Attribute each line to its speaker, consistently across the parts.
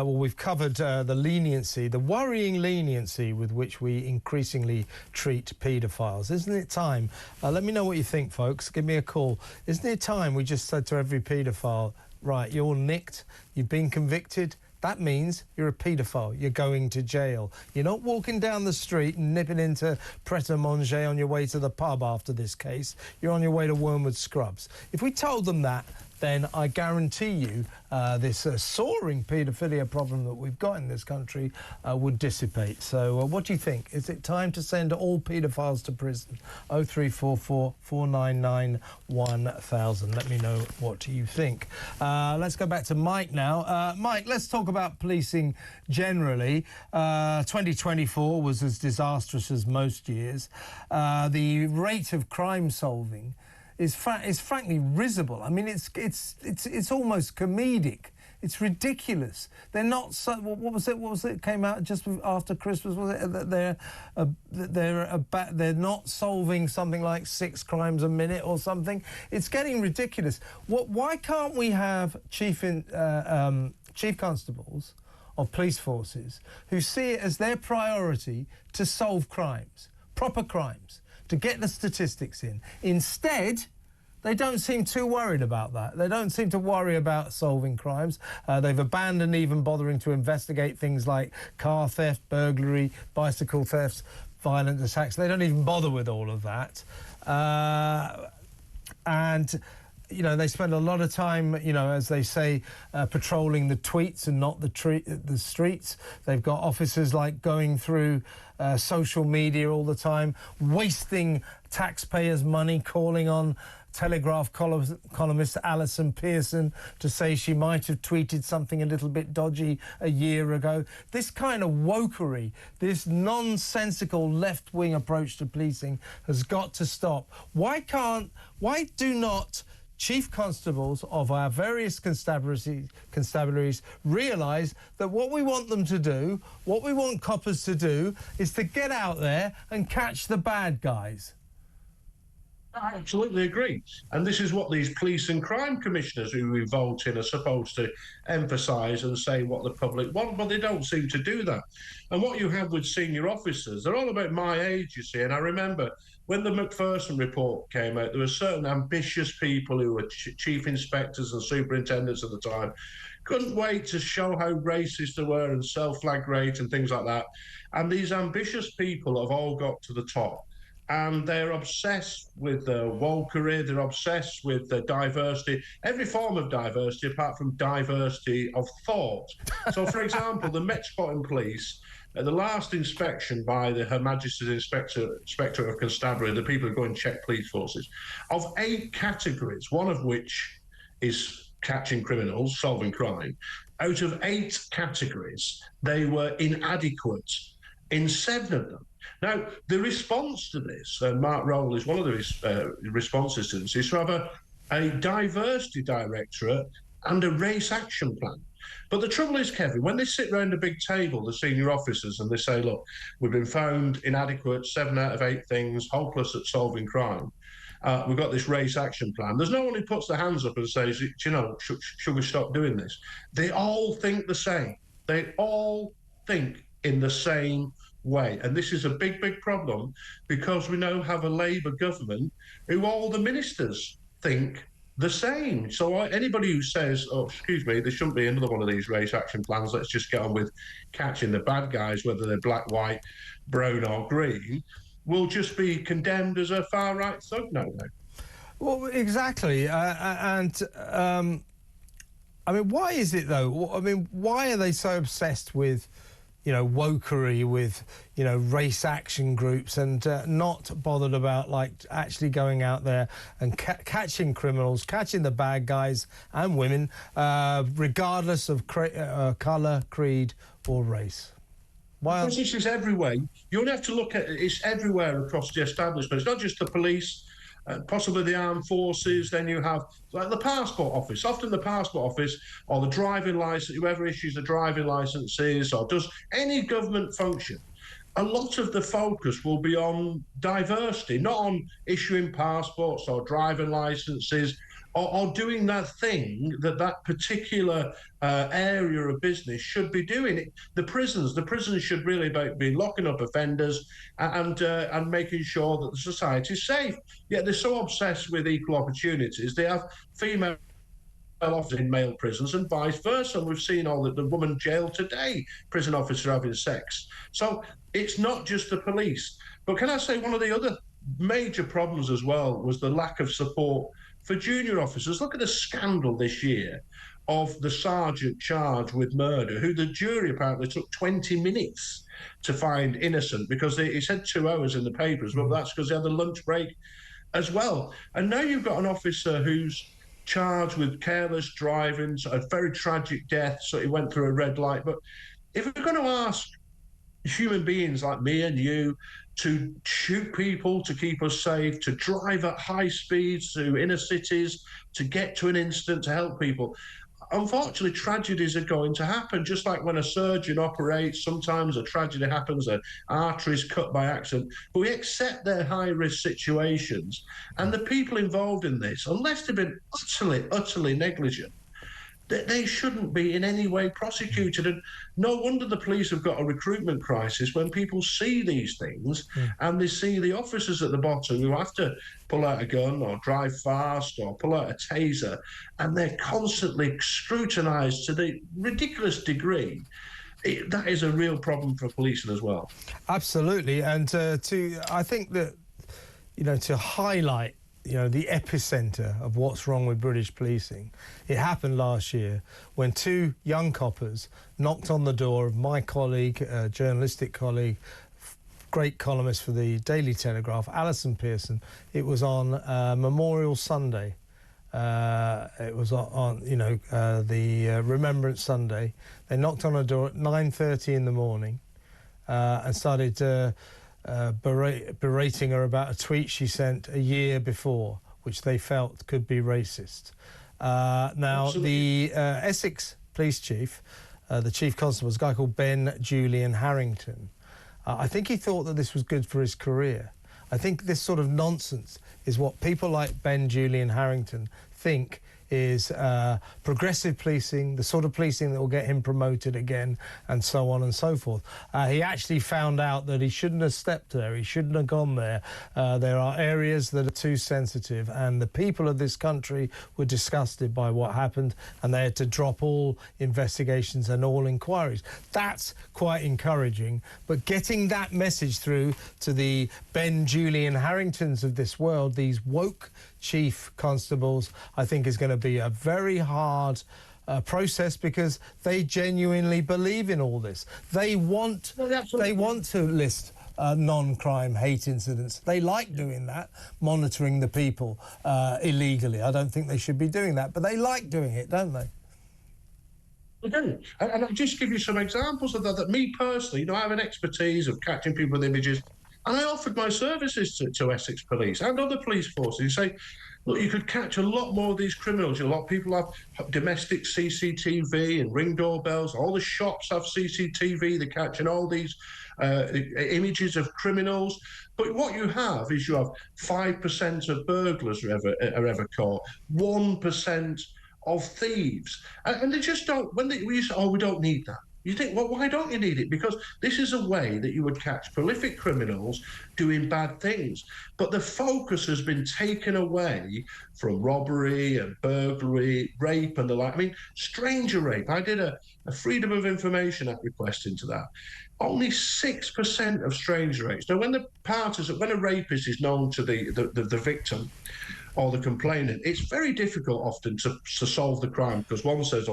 Speaker 1: we've covered the leniency, the worrying leniency with which we increasingly treat paedophiles. Isn't it time? Let me know what you think, folks. Give me a call. Isn't it time we just said to every paedophile, right, you're nicked, you've been convicted, that means you're a paedophile. You're going to jail. You're not walking down the street and nipping into Pret-a-Manger on your way to the pub after this case. You're on your way to Wormwood Scrubs. If we told them that, then I guarantee you this soaring paedophilia problem that we've got in this country would dissipate. So what do you think? Is it time to send all paedophiles to prison? 0344 499 1000. Let me know what you think. Let's go back to Mike now. Mike, let's talk about policing generally. 2024 was as disastrous as most years. The rate of crime solving is frankly risible. I mean, it's almost comedic. It's ridiculous. They're not so. What was it? What was it? Came out just after Christmas. Was it that they're not solving something like 6 crimes a minute or something? It's getting ridiculous. Why can't we have chief constables of police forces who see it as their priority to solve crimes, proper crimes, to get the statistics in? Instead, they don't seem too worried about that. They don't seem to worry about solving crimes. They've abandoned even bothering to investigate things like car theft, burglary, bicycle thefts, violent attacks. They don't even bother with all of that. And you know, they spend a lot of time, you know, as they say, patrolling the tweets and not the streets. They've got officers like going through social media all the time, wasting taxpayers' money, calling on Telegraph columnist Alison Pearson to say she might have tweeted something a little bit dodgy a year ago. This kind of wokery, this nonsensical left-wing approach to policing has got to stop. Why do not chief constables of our various constabularies realise that what we want them to do, what we want coppers to do, is to get out there and catch the bad guys?
Speaker 2: I absolutely agree. And this is what these police and crime commissioners who we vote in are supposed to emphasise and say what the public want, but they don't seem to do that. And what you have with senior officers, they're all about my age, you see, and I remember when the Macpherson report came out, there were certain ambitious people who were chief inspectors and superintendents at the time, couldn't wait to show how racist they were and self-flag rate and things like that. And these ambitious people have all got to the top. And they're obsessed with the wokery, they're obsessed with the diversity, every form of diversity apart from diversity of thought. So, for example, the Metropolitan Police, at the last inspection by Her Majesty's Inspector of Constabulary, the people who go and check police forces, of 8 categories, one of which is catching criminals, solving crime, out of 8 categories, they were inadequate in 7 of them. Now, the response to this, and Mark Rowell is one of the responses to this, is to have a diversity directorate and a race action plan. But the trouble is, Kevin, when they sit around a big table, the senior officers, and they say, look, we've been found inadequate, 7 out of 8 things, hopeless at solving crime. We've got this race action plan. There's no one who puts their hands up and says, you know, should we stop doing this? They all think the same. They all think in the same way. And this is a big, big problem because we now have a Labour government who all the ministers think the same. So anybody who says, oh, excuse me, there shouldn't be another one of these race action plans, let's just get on with catching the bad guys, whether they're black, white, brown or green, will just be condemned as a far-right thug now.
Speaker 1: Well, exactly. I mean, why is it, though? I mean, why are they so obsessed with, you know, wokery, with, you know, race action groups and not bothered about, like, actually going out there and catching criminals, catching the bad guys and women, regardless of colour, creed or race? Why?
Speaker 2: Because this is everywhere. You only have to look at it. It's everywhere across the establishment. It's not just the police, possibly the armed forces. Then you have like the passport office. Often the passport office or the driving licence, whoever issues the driving licences or does any government function, a lot of the focus will be on diversity, not on issuing passports or driving licences or doing that thing that particular area of business should be doing. The prisons should really be locking up offenders and making sure that the society is safe. Yet they're so obsessed with equal opportunities, they have female officers in male prisons and vice versa. We've seen all the woman jailed today, prison officer having sex. So it's not just the police. But can I say one of the other major problems as well was the lack of support for junior officers. Look at the scandal this year of the sergeant charged with murder, who the jury apparently took 20 minutes to find innocent because he said 2 hours in the papers, but that's because they had a lunch break as well. And now you've got an officer who's charged with careless driving, a very tragic death, so he went through a red light. But if we're going to ask human beings like me and you to shoot people to keep us safe, to drive at high speeds to inner cities, to get to an incident to help people, unfortunately, tragedies are going to happen. Just like when a surgeon operates, sometimes a tragedy happens, an artery is cut by accident. But we accept their high-risk situations. And the people involved in this, unless they've been utterly negligent, they shouldn't be in any way prosecuted. And no wonder the police have got a recruitment crisis when people see these things and they see the officers at the bottom who have to pull out a gun or drive fast or pull out a taser, and they're constantly scrutinised to the ridiculous degree. That is a real problem for policing as well.
Speaker 1: Absolutely. And I think that, to highlight the epicenter of what's wrong with British policing. It happened last year when 2 young coppers knocked on the door of my colleague, journalistic colleague, great columnist for the Daily Telegraph, Alison Pearson. It was on Memorial Sunday. It was on the Remembrance Sunday. They knocked on her door at 9:30 in the morning and started berating her about a tweet she sent a year before, which they felt could be racist. Now, Absolutely. The Essex police chief, the chief constable, was a guy called Ben Julian Harrington. I think he thought that this was good for his career. I think this sort of nonsense is what people like Ben Julian Harrington think is progressive policing, the sort of policing that will get him promoted again, and so on and so forth. He actually found out that he shouldn't have stepped there, he shouldn't have gone there. There are areas that are too sensitive, and the people of this country were disgusted by what happened, and they had to drop all investigations and all inquiries. That's quite encouraging, but getting that message through to the Ben Julian Harringtons of this world, these woke chief constables, I think is going to be a very hard process, because they genuinely believe in all this. They want to list non-crime hate incidents. They like doing that, monitoring the people illegally. I don't think they should be doing that, but they like doing it, don't they?
Speaker 2: They do. And I'll just give you some examples of that. That me personally, I have an expertise of catching people with images. And I offered my services to Essex Police and other police forces. You say, look, you could catch a lot more of these criminals. A lot of people have domestic CCTV and ring doorbells. All the shops have CCTV. They're catching all these images of criminals. But what you have 5% of burglars are ever caught, 1% of thieves. And they just don't, we say, we don't need that. You think, well, why don't you need it? Because this is a way that you would catch prolific criminals doing bad things. But the focus has been taken away from robbery and burglary, rape and the like. I mean, stranger rape. I did a Freedom of Information Act request into that. Only 6% of stranger rapes. Now, when a rapist is known to the victim or the complainant, it's very difficult often to solve the crime, because one says,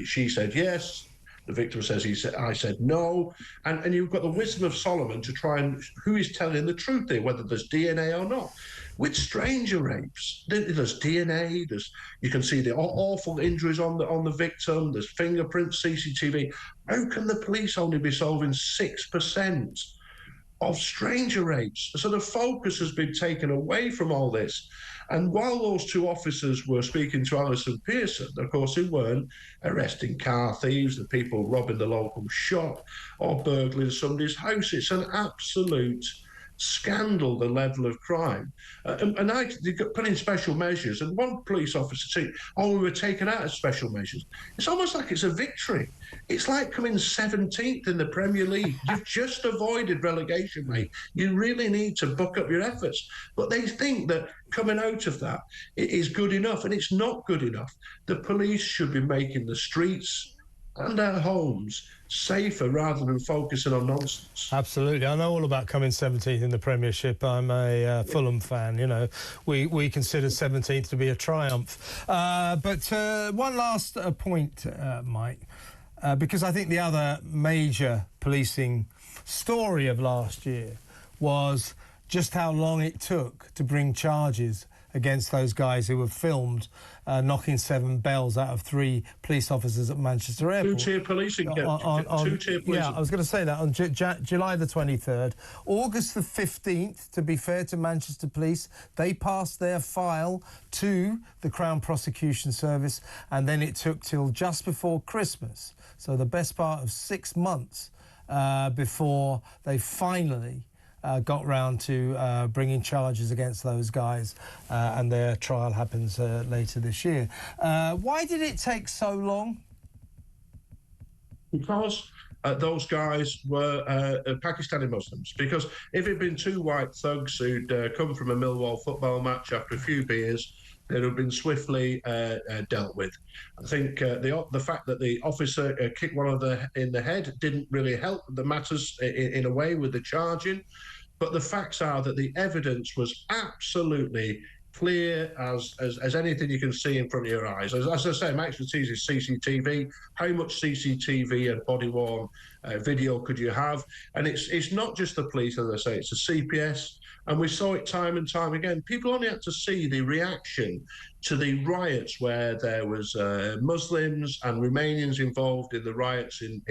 Speaker 2: she said yes. The victim says, I said no. And you've got the wisdom of Solomon to try and who is telling the truth there, whether there's DNA or not. With stranger rapes, there's DNA, you can see the awful injuries on the victim, there's fingerprints, CCTV. How can the police only be solving 6% of stranger rapes? So the focus has been taken away from all this. And while those 2 officers were speaking to Alison Pearson, of course, they weren't arresting car thieves, the people robbing the local shop or burgling somebody's house. It's an absolute scandal, the level of crime. They got put in special measures, and one police officer said, "Oh, we were taken out of special measures." It's almost like it's a victory. It's like coming 17th in the Premier League. You've just avoided relegation, mate. You really need to buck up your efforts. But they think that coming out of that is good enough, and it's not good enough. The police should be making the streets and our homes safer rather than focusing on nonsense.
Speaker 1: Absolutely. I know all about coming 17th in the Premiership. I'm a Fulham fan, you know. We consider 17th to be a triumph. But one last point, Mike, because I think the other major policing story of last year was just how long it took to bring charges against those guys who were filmed knocking 7 bells out of 3 police officers at Manchester Airport.
Speaker 2: Two-tier policing. Two-tier policing.
Speaker 1: Yeah, I was going to say that on July the 23rd. August the 15th, to be fair to Manchester Police, they passed their file to the Crown Prosecution Service, and then it took till just before Christmas, so the best part of 6 months, before they finally got round to bringing charges against those guys, and their trial happens later this year. Why did it take so long?
Speaker 2: Because those guys were Pakistani Muslims. Because if it had been 2 white thugs who'd come from a Milwall football match after a few beers, they'd have been swiftly dealt with. I think the fact that the officer kicked one of them in the head didn't really help the matters in a way with the charging. But the facts are that the evidence was absolutely clear as anything you can see in front of your eyes. As I say, my expertise is CCTV. How much CCTV and body-worn video could you have? And it's not just the police, as I say, it's the CPS. And we saw it time and time again. People only had to see the reaction to the riots where there was Muslims and Romanians involved in the riots in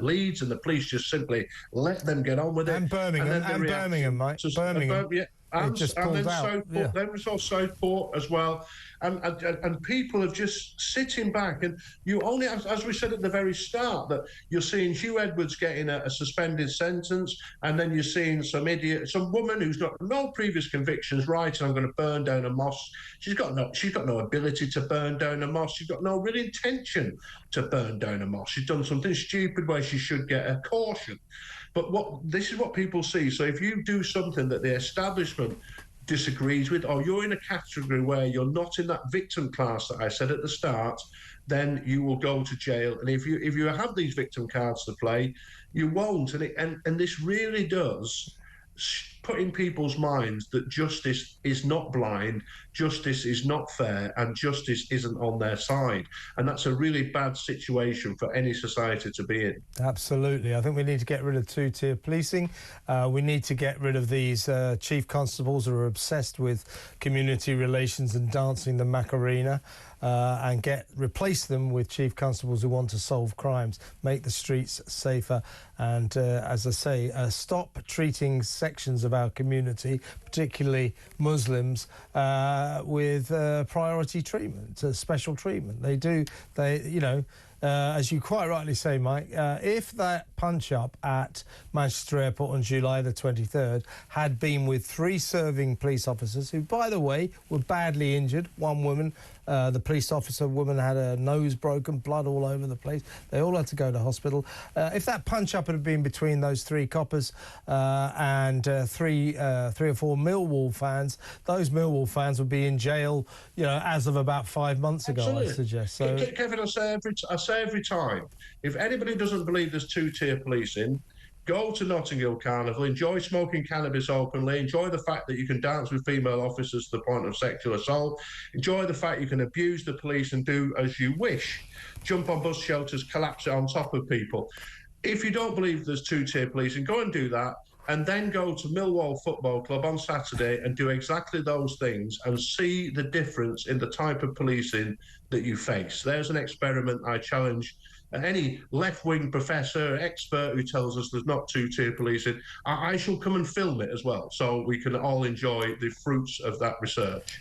Speaker 2: Leeds, and the police just simply let them get on with it.
Speaker 1: And Birmingham, Mike. Birmingham.
Speaker 2: And then
Speaker 1: Southport,
Speaker 2: then we saw Southport as well, and people are just sitting back, and you only, as we said at the very start, that you're seeing Hugh Edwards getting a suspended sentence, and then you're seeing some woman who's got no previous convictions writing, "I'm going to burn down a mosque." She's got no ability to burn down a mosque. She's got no real intention to burn down a mosque. She's done something stupid where she should get a caution. But this is what people see. So if you do something that the establishment disagrees with, or you're in a category where you're not in that victim class that I said at the start, then you will go to jail. And if you have these victim cards to play, you won't. And this really does put in people's minds that justice is not blind, justice is not fair, and justice isn't on their side. And that's a really bad situation for any society to be in.
Speaker 1: Absolutely. I think we need to get rid of 2-tier policing. We need to get rid of these chief constables who are obsessed with community relations and dancing the Macarena, and replace them with chief constables who want to solve crimes, make the streets safer, and as I say, stop treating sections of our community, particularly Muslims, with priority treatment, special treatment. As you quite rightly say, Mike, if that punch-up at Manchester Airport on July the 23rd had been with 3 serving police officers, who, by the way, were badly injured, one woman, the police officer woman had her nose broken, blood all over the place. They all had to go to hospital. If that punch-up had been between those 3 coppers and 3 or 4 Millwall fans, those Millwall fans would be in jail, as of about 5 months ago,
Speaker 2: Absolutely.
Speaker 1: I suggest. So,
Speaker 2: Kevin, I say every time, if anybody doesn't believe there's 2-tier policing, go to Notting Hill Carnival, enjoy smoking cannabis openly, enjoy the fact that you can dance with female officers to the point of sexual assault, enjoy the fact you can abuse the police and do as you wish, jump on bus shelters, collapse it on top of people. If you don't believe there's 2-tier policing, go and do that, and then go to Milwall Football Club on Saturday and do exactly those things and see the difference in the type of policing that you face. There's an experiment I challenge any left-wing professor, expert who tells us there's not 2-tier policing. I shall come and film it as well, so we can all enjoy the fruits of that research.